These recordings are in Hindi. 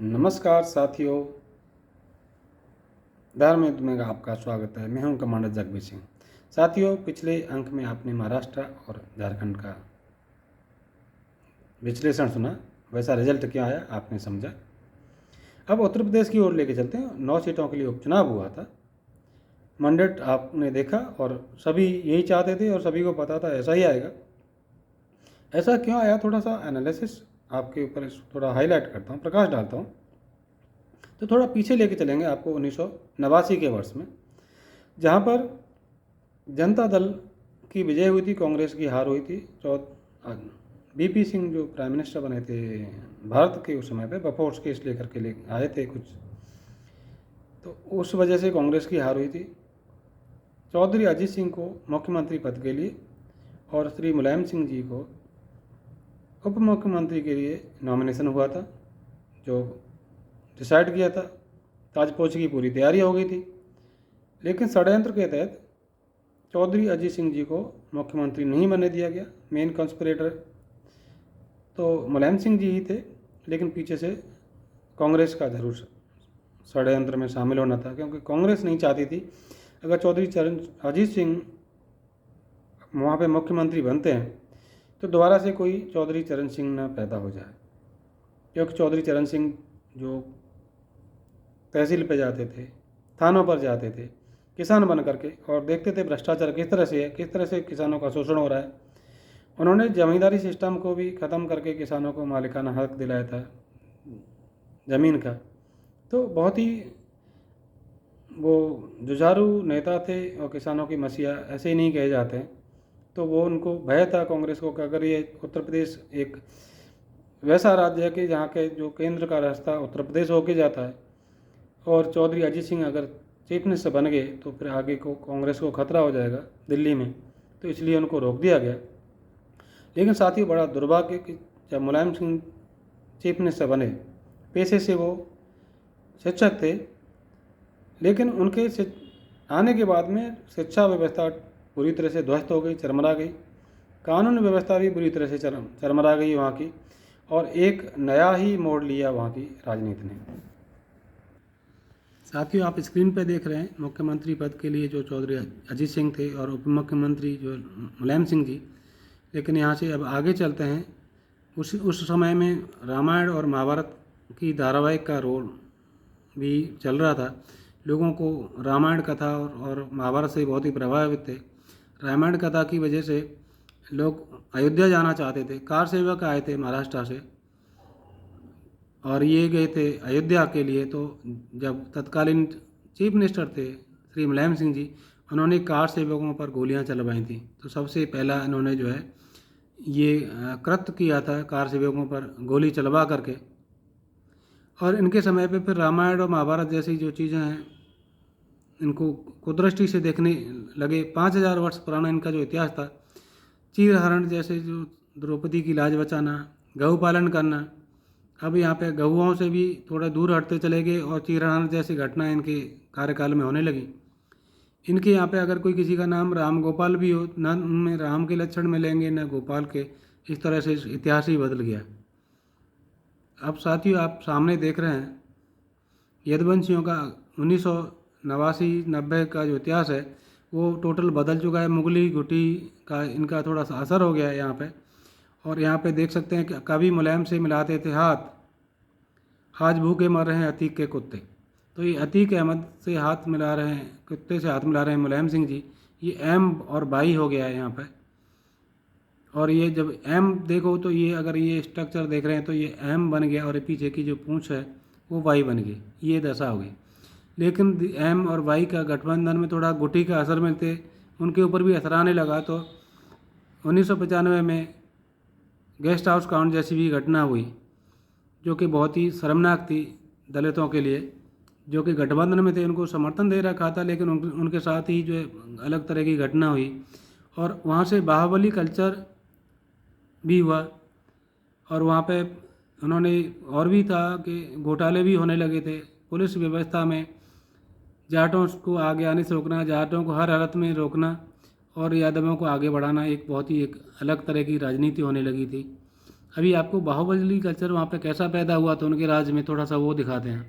नमस्कार साथियों, धार्मिक में आपका स्वागत है। मैं हूं कमांडर जगबीर सिंह। साथियों, पिछले अंक में आपने महाराष्ट्र और झारखंड का विश्लेषण सुना, वैसा रिजल्ट क्या आया आपने समझा। अब उत्तर प्रदेश की ओर लेके चलते हैं। 9 सीटों के लिए उपचुनाव हुआ था। मैंडेट आपने देखा और सभी यही चाहते थे और सभी को पता था ऐसा ही आएगा। ऐसा क्यों आया, थोड़ा सा एनालिसिस आपके ऊपर थोड़ा हाईलाइट करता हूँ, प्रकाश डालता हूँ। तो थोड़ा पीछे लेके चलेंगे आपको 1989 के वर्ष में, जहाँ पर जनता दल की विजय हुई थी, कांग्रेस की हार हुई थी। बीपी सिंह जो प्राइम मिनिस्टर बने थे भारत के उस समय पे, बफोर्स केस लेकर के ले आए थे कुछ, तो उस वजह से कांग्रेस की हार हुई थी। चौधरी अजीत सिंह को मुख्यमंत्री पद के लिए और श्री मुलायम सिंह जी को उप मुख्यमंत्री के लिए नॉमिनेशन हुआ था, जो डिसाइड किया था। ताजपोशी की पूरी तैयारी हो गई थी, लेकिन षड्यंत्र के तहत चौधरी अजीत सिंह जी को मुख्यमंत्री नहीं बनने दिया गया। मेन कंस्पिरेटर तो मुलायम सिंह जी ही थे, लेकिन पीछे से कांग्रेस का जरूर षड्यंत्र में शामिल होना था, क्योंकि कांग्रेस नहीं चाहती थी अगर चौधरी अजीत सिंह वहाँ पे मुख्यमंत्री बनते हैं तो दोबारा से कोई चौधरी चरण सिंह न पैदा हो जाए, क्योंकि चौधरी चरण सिंह जो तहसील पे जाते थे, थानों पर जाते थे किसान बन करके, और देखते थे भ्रष्टाचार किस तरह से है, किस तरह से किसानों का शोषण हो रहा है। उन्होंने जमींदारी सिस्टम को भी ख़त्म करके किसानों को मालिकाना हक दिलाया था ज़मीन का। तो बहुत ही वो जुझारू नेता थे, और किसानों की मसीहा ऐसे ही नहीं कहे जाते हैं। तो वो उनको भय था कांग्रेस को कि अगर ये उत्तर प्रदेश एक वैसा राज्य है कि जहाँ के जो केंद्र का रास्ता उत्तर प्रदेश होके जाता है, और चौधरी अजीत सिंह अगर चीफ मिनिस्टर बन गए तो फिर आगे को कांग्रेस को खतरा हो जाएगा दिल्ली में, तो इसलिए उनको रोक दिया गया। लेकिन साथ ही बड़ा दुर्भाग्य कि जब मुलायम सिंह चीफ मिनिस्टर बने, पेशे से वो शिक्षक थे, लेकिन उनके आने के बाद में शिक्षा व्यवस्था पूरी तरह से ध्वस्त हो गई, चरमरा गई। कानून व्यवस्था भी बुरी तरह से चरमरा गई वहाँ की, और एक नया ही मोड़ लिया वहाँ की राजनीति ने। साथियों, आप स्क्रीन पर देख रहे हैं मुख्यमंत्री पद के लिए जो चौधरी अजीत सिंह थे और उप मुख्यमंत्री जो मुलायम सिंह जी। लेकिन यहाँ से अब आगे चलते हैं। उस समय में रामायण और महाभारत की धारावाहिक का रोल भी चल रहा था। लोगों को रामायण कथा और महाभारत से बहुत ही प्रभावित थे। रामायण कथा की वजह से लोग अयोध्या जाना चाहते थे। कार सेवक आए थे महाराष्ट्र से और ये गए थे अयोध्या के लिए। तो जब तत्कालीन चीफ मिनिस्टर थे श्री मुलायम सिंह जी, उन्होंने कार सेवकों पर गोलियां चलवाई थी। तो सबसे पहला इन्होंने जो है ये कृत्य किया था, कार सेवकों पर गोली चलवा करके। और इनके समय पे फिर रामायण और महाभारत जैसी जो चीज़ें हैं इनको कुदृष्टि से देखने लगे। 5000 वर्ष पुराना इनका जो इतिहास था, चीर हरण जैसे जो द्रौपदी की लाज बचाना, गऊ पालन करना, अब यहाँ पे गऊओं से भी थोड़ा दूर हटते चले गए और चीर हरण जैसी घटनाएं इनके कार्यकाल में होने लगी। इनके यहाँ पे अगर कोई किसी का नाम राम गोपाल भी हो, न उनमें राम के लक्षण मिलेंगे न गोपाल के। इस तरह से इतिहास ही बदल गया। अब साथियों, आप सामने देख रहे हैं यदुवंशियों का 1989-90 का जो इतिहास है वो टोटल बदल चुका है। मुगली घुटी का इनका थोड़ा सा असर हो गया है यहाँ पे। और यहाँ पे देख सकते हैं कि कभी मुलायम से मिलाते थे हाथ, आज भूखे मर रहे हैं अतीक के कुत्ते। तो ये अतीक अहमद से हाथ मिला रहे हैं, कुत्ते से हाथ मिला रहे हैं मुलायम सिंह जी। ये एम और बाई हो गया है यहाँ पे। और ये जब एम देखो तो ये अगर ये स्ट्रक्चर देख रहे हैं तो ये एम बन गया, और ये पीछे की जो पूंछ है वो वाई बन गई। ये दशा हो गई। लेकिन एम और वाई का गठबंधन में थोड़ा गुटी का असर में थे, उनके ऊपर भी असर आने लगा। तो 1995 में गेस्ट हाउस कांड जैसी भी घटना हुई, जो कि बहुत ही शर्मनाक थी दलितों के लिए, जो कि गठबंधन में थे, उनको समर्थन दे रखा था, लेकिन उनके साथ ही जो है अलग तरह की घटना हुई। और वहाँ से बाहुबली कल्चर भी हुआ, और वहाँ पे उन्होंने और भी था कि घोटाले भी होने लगे थे पुलिस व्यवस्था में। जाटों को आगे आने से रोकना, जाटों को हर हालत में रोकना और यादवों को आगे बढ़ाना, एक बहुत ही एक अलग तरह की राजनीति होने लगी थी। अभी आपको बाहुबली कल्चर वहाँ पे कैसा पैदा हुआ था उनके राज्य में, थोड़ा सा वो दिखाते हैं।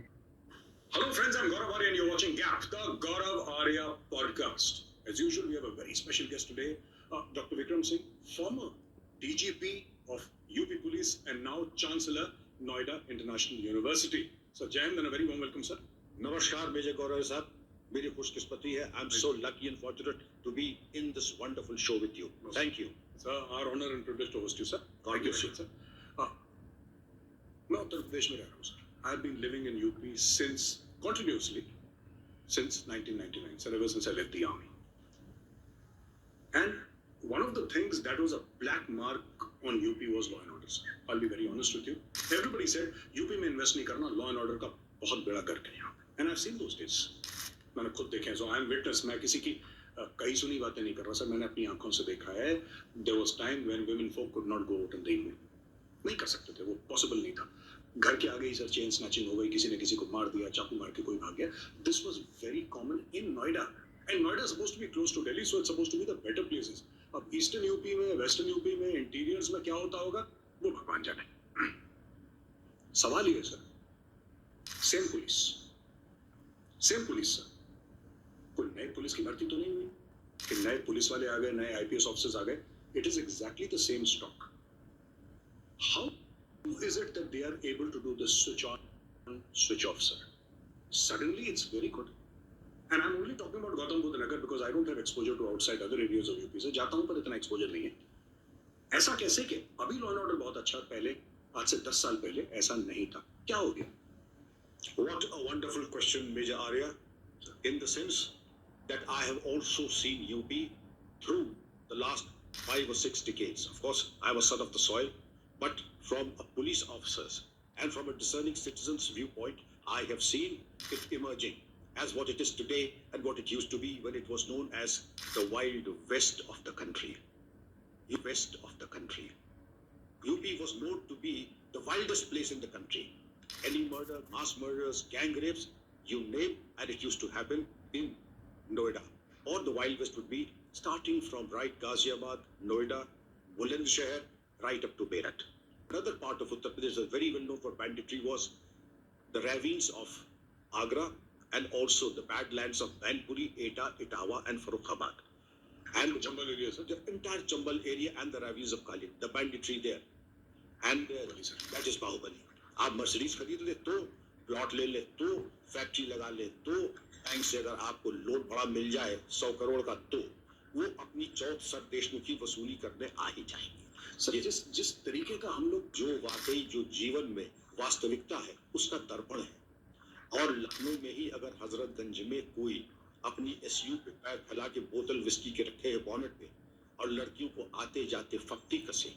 Hello friends, I'm Gaurav Arya and you're watching GAP, the Gaurav Arya podcast. As usual, we have a very special guest today, Dr. Vikram Singh, former DGP of UP Police and now Chancellor, Noida International University. So, Jai Hind and a very warm welcome, sir. नमस्कार मेजर गौरव साहब, मेरी खुशकिस्मती है. I am so lucky and fortunate to be in this wonderful show with you. Thank you. Sir, our honor and privilege to host you, sir. Thank you, sir. मैं उत्तर प्रदेश में रह रहा हूँ, sir. I've been living in UP continuously since 1999, sir, ever since I left the army. And one of the things that was a black mark on UP was law and order, sir. I'll be very honest with you. Everybody said UP में invest नहीं करना, law and order का बहुत बड़ा गर्क है यहाँ. And I've seen those days. मैंने खुद देखे हैं, so I'm witness. मैं किसी की कहीं सुनी बातें नहीं कर रहा सर, मैंने अपनी आंखों से देखा है. There was time when women folk could not go out in the evening. नहीं कर सकते थे, वो पॉसिबल नहीं था. घर के आगे ही सर चेन स्नैचिंग हो गई, किसी ने किसी को मार दिया, चाकू मार के कोई भाग गया. This was very common in Noida, and Noida is supposed to be close to Delhi, so it's supposed to be the better places. अब ईस्टर्न यूपी में, वेस्टर्न यूपी में, इंटीरियर्स में क्या होता होगा वो भगवान जाने. सवाल ये है सर, सेम पुलिस सर, कोई नई पुलिस की भर्ती तो नहीं हुई कि नए पुलिस वाले आ गए, नए आईपीएस ऑफिसर्स आ गए. It is exactly the same stock. How is it that they are able to do the switch on, switch off, sir? Suddenly it's very good. And I'm only talking about Gautam Buddha Nagar because I don't have exposure to outside other areas of UP. से जाता हूँ पर इतना exposure नहीं है. ऐसा कैसे कि अभी law and order बहुत अच्छा, पहले आज से 10 साल पहले ऐसा नहीं था. क्या हो गया? What a wonderful question, Major Arya. In the sense that I have also seen UP through the last 5 or 6 decades. Of course, I was son of the soil. But from a police officer's and from a discerning citizen's viewpoint, I have seen it emerging as what it is today and what it used to be when it was known as the wild west of the country. West of the country. UP was known to be the wildest place in the country. Any murder, mass murders, gang rapes, you name, and it used to happen in Noida. Or the wild west would be starting from right Ghaziabad, Noida, Bulandshahr, right up to Meerut. Another part of Uttar Pradesh that was very well known for banditry was the ravines of Agra and also the badlands of Mainpuri, Etah, Etawah and Farrukhabad. And the Chambal area, sir. The entire Chambal area and the ravines of Kali, the banditry there. And that is Bahubali. आप मर्सिडीज खरीद ले तो, प्लॉट ले ले तो, फैक्ट्री लगा ले तो, बैंक से अगर आपको लोन बड़ा मिल जाए 100 करोड़ का तो वो अपनी चौथ सर देशमुखी वसूली करने आ ही जाएंगे. सर, जिस तरीके का हम लोग जो वाकई जो जीवन में वास्तविकता है उसका दर्पण है. और लखनऊ में ही अगर हजरतगंज में कोई अपनी एसयू पे पैर फैला के बोतल विस्की के रखे है बॉनेट पे और लड़कियों को आते जाते फप्ती कसे,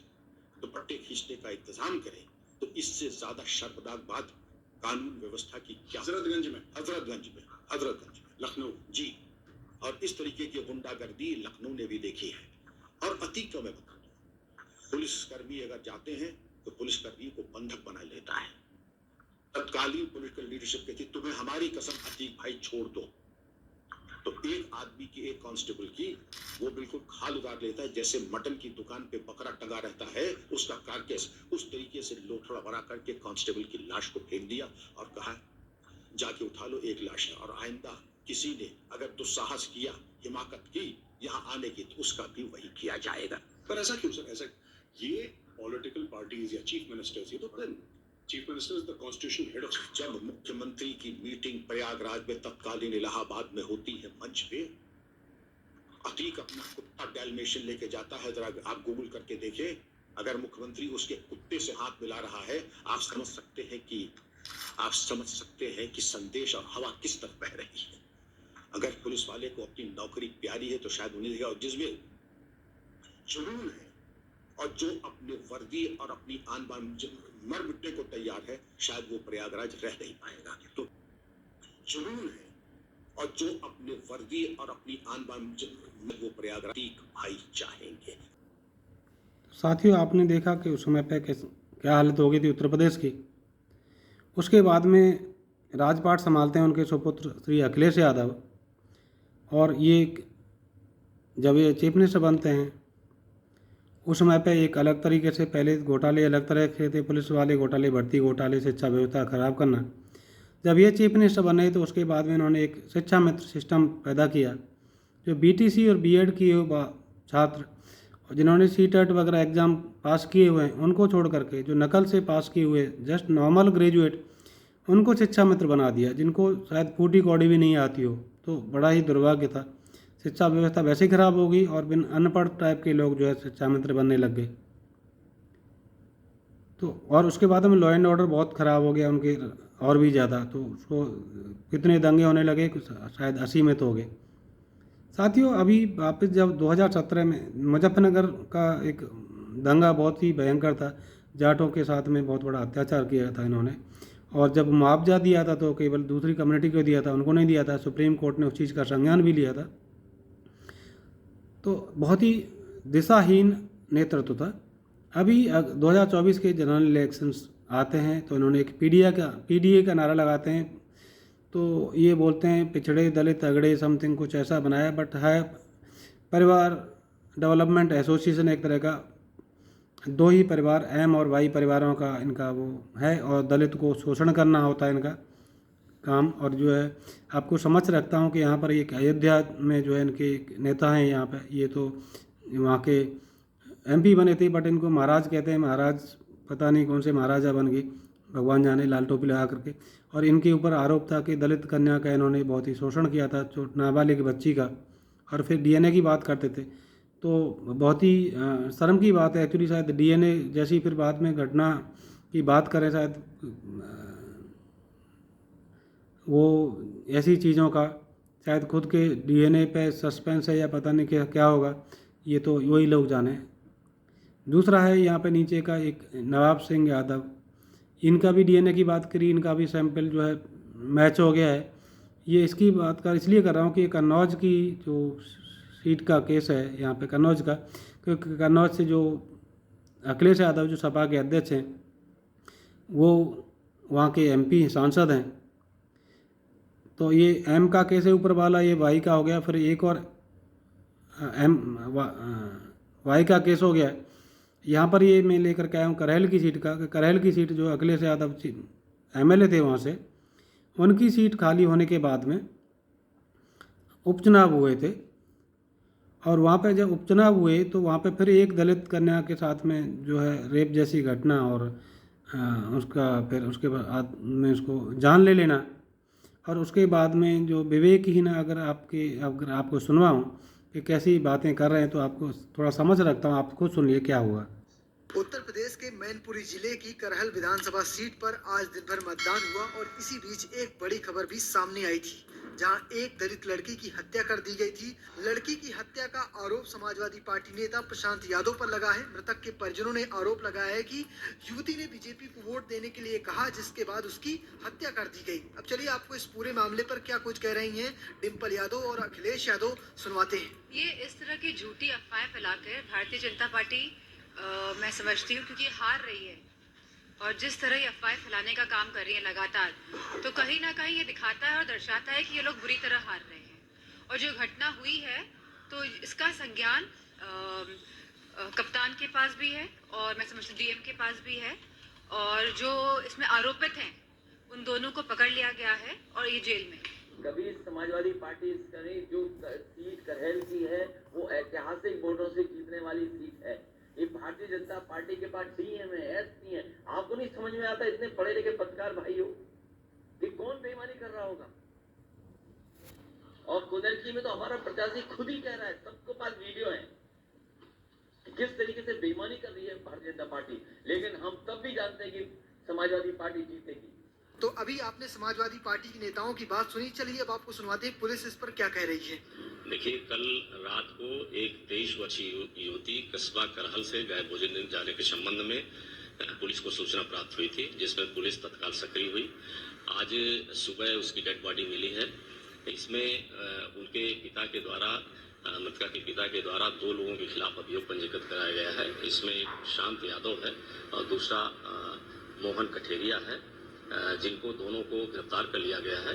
दुपट्टे खींचने का इंतजाम करे, तो इससे ज्यादा शर्मनाक बात कानून व्यवस्था की क्या. हजरतगंज में लखनऊ जी. और इस तरीके की गुंडागर्दी लखनऊ ने भी देखी है. और अतीक का मैं बता दूं, पुलिसकर्मी अगर जाते हैं तो पुलिसकर्मी को बंधक बना लेता है. तत्कालीन पॉलिटिकल लीडरशिप कहती तुम्हें हमारी कसम अतीक भाई छोड़ दो, तो एक आदमी की, एक कांस्टेबल की वो बिल्कुल खाल उतार लेता है जैसे मटन की दुकान पे बकरा टंगा रहता है उसका कारकेस. उस तरीके से लोथड़ा भरा करके कांस्टेबल की लाश को फेंक दिया और कहा जाके उठा लो, एक लाश है. और आइंदा किसी ने अगर दुस्साहस किया, हिमाकत की यहाँ आने की, तो उसका भी वही किया जाएगा. पर ऐसा क्यों सर? ऐसा ये पॉलिटिकल पार्टीज या चीफ मिनिस्टर्स, ये तो chief minister is the constitutional head of. जब मुख्यमंत्री की मीटिंग प्रयागराज में तत्कालीन इलाहाबाद में होती है मंच पे, अतीक अपना कुत्ता डैल्मेशियन लेके जाता है. जरा आप गूगल करके देखें, अगर मुख्यमंत्री उसके कुत्ते से हाथ मिला रहा है आप समझ सकते हैं कि संदेश और हवा किस तरफ बह रही है. अगर पुलिस वाले को अपनी नौकरी प्यारी है तो शायद उन्हें देगा, और जिसमें जुनून है और जो अपने वर्दी और अपनी आन बान मर मिटने को तैयार है, शायद वो प्रयागराज रह नहीं पाएगा. तो जुनून है और जो अपने वर्दी और अपनी आन बान वो प्रयागराज भाई चाहेंगे. साथियों, आपने देखा कि उस समय पे क्या हालत हो गई थी उत्तर प्रदेश की. उसके बाद में राजपाट संभालते हैं उनके सुपुत्र श्री अखिलेश यादव, और ये जब ये चीफ मिनिस्टर बनते हैं उस समय पे एक अलग तरीके से पहले घोटाले अलग तरह के थे, पुलिस वाले घोटाले, भर्ती घोटाले, शिक्षा व्यवस्था खराब करना। जब ये चीफ मिनिस्टर बने तो उसके बाद में इन्होंने एक शिक्षा मित्र सिस्टम पैदा किया, जो बीटीसी और बीएड किए हुए छात्र जिन्होंने सीटेट वगैरह एग्ज़ाम पास किए हुए हैं उनको छोड़ करके जो नकल से पास किए हुए जस्ट नॉर्मल ग्रेजुएट उनको शिक्षा मित्र बना दिया, जिनको शायद फूटी कौड़ी भी नहीं आती हो। तो बड़ा ही दुर्भाग्य था। शिक्षा व्यवस्था वैसे ही खराब हो गई और बिन अनपढ़ टाइप के लोग जो है शिक्षा मित्र बनने लग गए। तो और उसके बाद में लॉ एंड ऑर्डर बहुत ख़राब हो गया उनके, और भी ज़्यादा। तो उसको कितने दंगे होने लगे, शायद 80 में तो हो गए। साथियों, अभी वापस जब 2017 में मुजफ्फरनगर का एक दंगा बहुत ही भयंकर था, जाटों के साथ में बहुत बड़ा अत्याचार किया था इन्होंने, और जब मुआवजा दिया था तो केवल दूसरी कम्युनिटी को दिया था, उनको नहीं दिया था। सुप्रीम कोर्ट ने उस चीज़ का संज्ञान भी लिया था। तो बहुत ही दिशाहीन नेतृत्व था। अभी 2024 के जनरल इलेक्शंस आते हैं तो इन्होंने एक पीडीए का नारा लगाते हैं। तो ये बोलते हैं पिछड़े दलित अगड़े समथिंग कुछ ऐसा बनाया, बट है परिवार डेवलपमेंट एसोसिएशन एक तरह का, दो ही परिवार एम और वाई परिवारों का इनका वो है, और दलित को शोषण करना होता है इनका काम। और जो है आपको समझ रखता हूँ कि यहाँ पर एक अयोध्या में जो है इनके एक नेता हैं यहाँ पे, ये तो वहाँ के एमपी बने थे, बट इनको महाराज कहते हैं। महाराज पता नहीं कौन से महाराजा बन गए, भगवान जाने, लाल टोपी लगा करके। और इनके ऊपर आरोप था कि दलित कन्या का इन्होंने बहुत ही शोषण किया था, नाबालिग बच्ची का, और फिर डीएनए की बात करते थे। तो बहुत ही शर्म की बात है एक्चुअली। शायद डीएनए जैसी फिर बाद में घटना की बात करें, शायद वो ऐसी चीज़ों का शायद खुद के डीएनए पे सस्पेंस है या पता नहीं क्या होगा, ये तो वही लोग जाने। दूसरा है यहाँ पे नीचे का एक नवाब सिंह यादव, इनका भी डीएनए की बात करी, इनका भी सैंपल जो है मैच हो गया है। ये इसकी बात कर इसलिए कर रहा हूँ कि कन्नौज की जो सीट का केस है यहाँ पे कन्नौज का, क्योंकि कन्नौज से जो अखिलेश यादव जो सपा के अध्यक्ष हैं वो वहाँ के एमपी सांसद हैं। तो ये एम का केस है ऊपर वाला, ये वाई का हो गया, फिर एक और वाई का केस हो गया। यहाँ पर ये मैं लेकर के आया हूँ करहेल की सीट का। करहेल की सीट जो अखिलेश यादव एमएलए थे वहाँ से, उनकी सीट खाली होने के बाद में उपचुनाव हुए थे, और वहाँ पे जब उपचुनाव हुए तो वहाँ पे फिर एक दलित कन्या के साथ में जो है रेप जैसी घटना, और उसका फिर उसके बाद में उसको जान ले लेना, और उसके बाद में जो विवेकहीन, अगर आपको सुनवाऊँ कि कैसी बातें कर रहे हैं तो आपको थोड़ा समझ रखता हूँ, आप खुद सुनिए क्या हुआ। उत्तर प्रदेश के मैनपुरी जिले की करहल विधानसभा सीट पर आज दिन भर मतदान हुआ, और इसी बीच एक बड़ी खबर भी सामने आई थी, जहां एक दलित लड़की की हत्या कर दी गई थी। लड़की की हत्या का आरोप समाजवादी पार्टी नेता प्रशांत यादव पर लगा है। मृतक के परिजनों ने आरोप लगाया है कि युवती ने बीजेपी को वोट देने के लिए कहा, जिसके बाद उसकी हत्या कर दी गई। अब चलिए आपको इस पूरे मामले पर क्या कुछ कह रही हैं डिम्पल यादव और अखिलेश यादव सुनवाते हैं। ये इस तरह की झूठी अफवाहें फैलाकर भारतीय जनता पार्टी मैं समझती हूँ, क्योंकि हार रही है और जिस तरह ये अफवाहें फैलाने का काम कर रही है लगातार, तो कहीं ना कहीं ये दिखाता है और दर्शाता है कि ये लोग बुरी तरह हार रहे हैं। और जो घटना हुई है तो इसका संज्ञान कप्तान के पास भी है, और मैं समझती हूँ डीएम के पास भी है, और जो इसमें आरोपित हैं उन दोनों को पकड़ लिया गया है और ये जेल में। कभी समाजवादी पार्टी जो सीट करहेल की है वो ऐतिहासिक वोटों से जीतने वाली सीट है। ये भारतीय जनता पार्टी के पास डीएम है, एसपी है। आपको नहीं समझ में आता, इतने पढ़े लिखे पत्रकार भाई हो, कि कौन बेईमानी कर रहा होगा। और कुदरती में तो हमारा प्रत्याशी खुद ही कह रहा है, सबके पास वीडियो है किस तरीके से बेईमानी कर रही है भारतीय जनता पार्टी। लेकिन हम तब भी जानते हैं कि समाजवादी पार्टी जीतेगी। तो अभी आपने समाजवादी पार्टी के नेताओं की बात सुनी, चलिए अब आपको सुनवाते हैं पुलिस इस पर क्या कह रही है। देखिए, कल रात को एक 23 वर्षीय युवती कस्बा करहल से गाय भोजन जाने के संबंध में पुलिस को सूचना प्राप्त हुई थी, जिसमें पुलिस तत्काल सक्रिय हुई। आज सुबह उसकी डेड बॉडी मिली है। इसमें उनके पिता के द्वारा, मृतका के पिता के द्वारा 2 लोगों के खिलाफ अभियोग पंजीकृत कराया गया है। इसमें एक शांत यादव है और दूसरा मोहन कठेरिया है, जिनको दोनों को गिरफ्तार कर लिया गया है।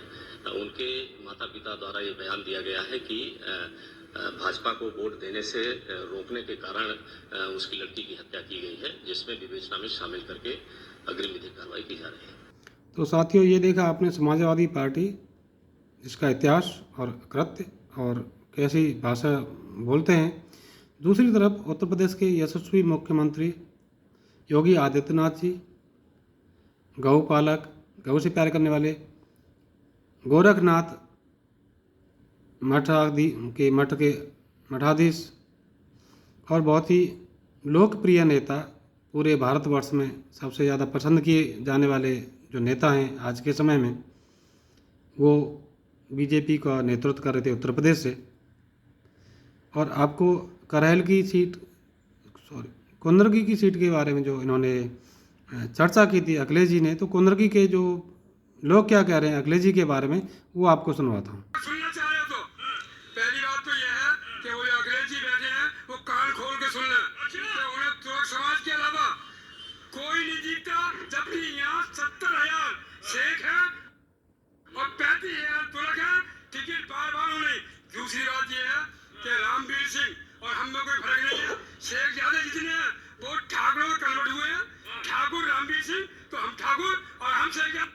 उनके माता पिता द्वारा ये बयान दिया गया है कि भाजपा को वोट देने से रोकने के कारण उसकी लड़की की हत्या की गई है, जिसमें विवेचना में शामिल करके अग्रिम विधिक कार्रवाई की जा रही है। तो साथियों, ये देखा आपने समाजवादी पार्टी, जिसका इतिहास और कृत्य और कैसी भाषा बोलते हैं। दूसरी तरफ उत्तर प्रदेश के यशस्वी मुख्यमंत्री योगी आदित्यनाथ जी, गौ पालक, गौ से प्यार करने वाले, गोरखनाथ मठ के मठाधीश और बहुत ही लोकप्रिय नेता, पूरे भारतवर्ष में सबसे ज़्यादा पसंद किए जाने वाले जो नेता हैं आज के समय में, वो बीजेपी का नेतृत्व कर रहे थे उत्तर प्रदेश से। और आपको करहल की सीट, कुंदरगी की सीट के बारे में जो इन्होंने चर्चा की थी अखिलेश जी ने, तो कुंदरगी के जो लोग क्या कह रहे हैं अखिलेश जी के बारे में, वो आपको सुनवाता हूँ। सुनना चाह रहे हो तो पहली बात तो यह है कि वो अखिलेश जी बैठे हैं, वो कान खोल के सुन लें कि उन्हें तुरक समाज के अलावा कोई नहीं जीतता, जबकि यहाँ 70,000 शेख है और 35,000 तुरक है। टिकट बार बार उन्हें। दूसरी बात यह है कि रामवीर सिंह और हम में कोई फर्क नहीं है। शेख ज्यादा जितने हैं वो ठाकुरों में कन्वर्ट हुए हैं। ठाकुर रामवीर सिंह तो हम ठाकुर और हम शेख क्या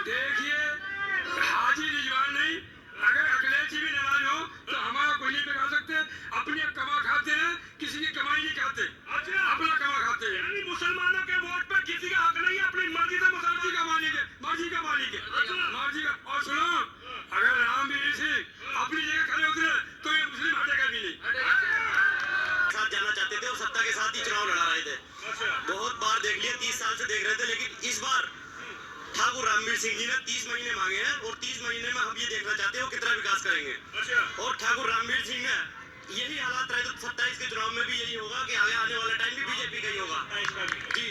देखिए, हाजी रिजवान नहीं, अगर अखिलेश जी भी नाराज हो तो हमारा कोई नहीं बिगाड़ सकते। अपनी कमा खाते हैं, किसी की कमाई नहीं खाते, अपना कमा खाते हैं। मुसलमानों के वोट पर किसी का हक नहीं है, अपनी मर्जी से मर्जी का मालिक है, मर्जी का मालिक है, मर्जी का। और सुनो, अगर रामवीर सिंह अपनी जगह खड़े उतरे तो ये मुस्लिम हटेगा भी नहीं। साथ जाना चाहते थे और सत्ता के साथ ही चुनाव लड़ा रहे थे। बहुत बार देख लिया, 30 साल से देख रहे थे, लेकिन इस बार ठाकुर रामवीर सिंह जी ने 30 महीने मांगे हैं और 30 महीने में हम ये देखना चाहते हैं वो कितना विकास करेंगे। और ठाकुर रामवीर सिंह ने यही हालात रहे तो 27 के चुनाव में भी यही होगा कि आगे आने वाला टाइम भी बीजेपी का ही होगा। जी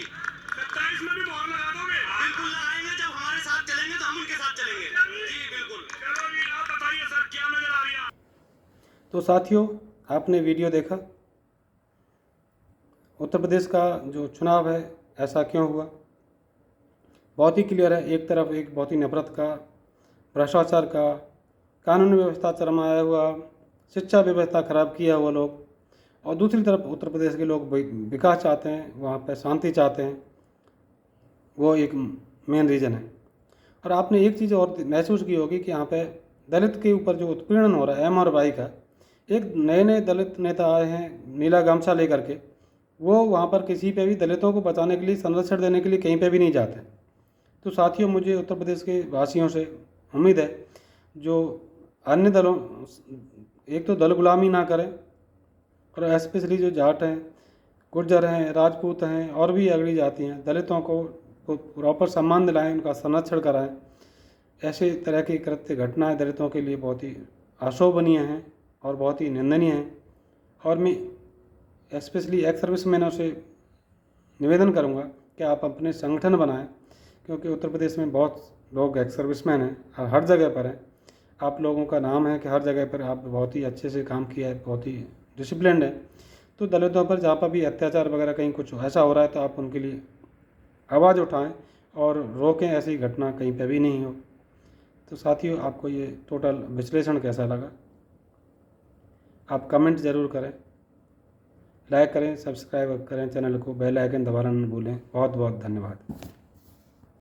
27 में भी मोहर लगा दोगे? बिल्कुल लगाएंगे, जब हमारे साथ चलेंगे तो हम उनके साथ चलेंगे। जी बिल्कुल। चलो जी, आप बताइए सर, क्या नजर आ रही है? तो साथियों, आपने वीडियो देखा, उत्तर प्रदेश का जो चुनाव है ऐसा क्यों हुआ, बहुत ही क्लियर है। एक तरफ एक बहुत ही नफरत का, भ्रष्टाचार का, कानून व्यवस्था चरमाया हुआ, शिक्षा व्यवस्था खराब किया हुआ लोग, और दूसरी तरफ उत्तर प्रदेश के लोग विकास चाहते हैं, वहाँ पर शांति चाहते हैं। वो एक मेन रीज़न है। और आपने एक चीज़ और महसूस की होगी कि यहाँ पे दलित के ऊपर जो उत्पीड़न हो रहा है एम और वाई का, एक नए दलित नेता आए हैं नीला गमछा लेकर के, वो वहाँ पर किसी पे भी दलितों को बचाने के लिए, संरक्षण देने के लिए कहीं पे भी नहीं जाते। तो साथियों, मुझे उत्तर प्रदेश के वासियों से उम्मीद है जो अन्य दलों, एक तो दल गुलामी ना करें, और स्पेशली जो जाट हैं, गुर्जर हैं, राजपूत हैं और भी अगड़ी जाति हैं, दलितों को प्रॉपर सम्मान दिलाएं, उनका संरक्षण कराएं। ऐसे तरह की कृत्य घटनाएं दलितों के लिए बहुत ही अशोभनीय हैं और बहुत ही निंदनीय हैं। और मैं स्पेशली एक्स सर्विसमैनों से निवेदन करूंगा कि आप अपने संगठन बनाएं, क्योंकि उत्तर प्रदेश में बहुत लोग एक्स सर्विसमैन हैं, हर जगह पर हैं। आप लोगों का नाम है कि हर जगह पर आप बहुत ही अच्छे से काम किया है, बहुत ही डिसिप्लिन्ड है। तो दलितों पर जहाँ पर भी अत्याचार वगैरह कहीं कुछ ऐसा हो रहा है तो आप उनके लिए आवाज़ उठाएं और रोकें, ऐसी घटना कहीं पर भी नहीं हो। तो साथियों, आपको ये टोटल विश्लेषण कैसा लगा, आप कमेंट ज़रूर करें, लाइक करें, सब्सक्राइब करें चैनल को, बेल आइकन दबाना न भूलें। बहुत बहुत धन्यवाद।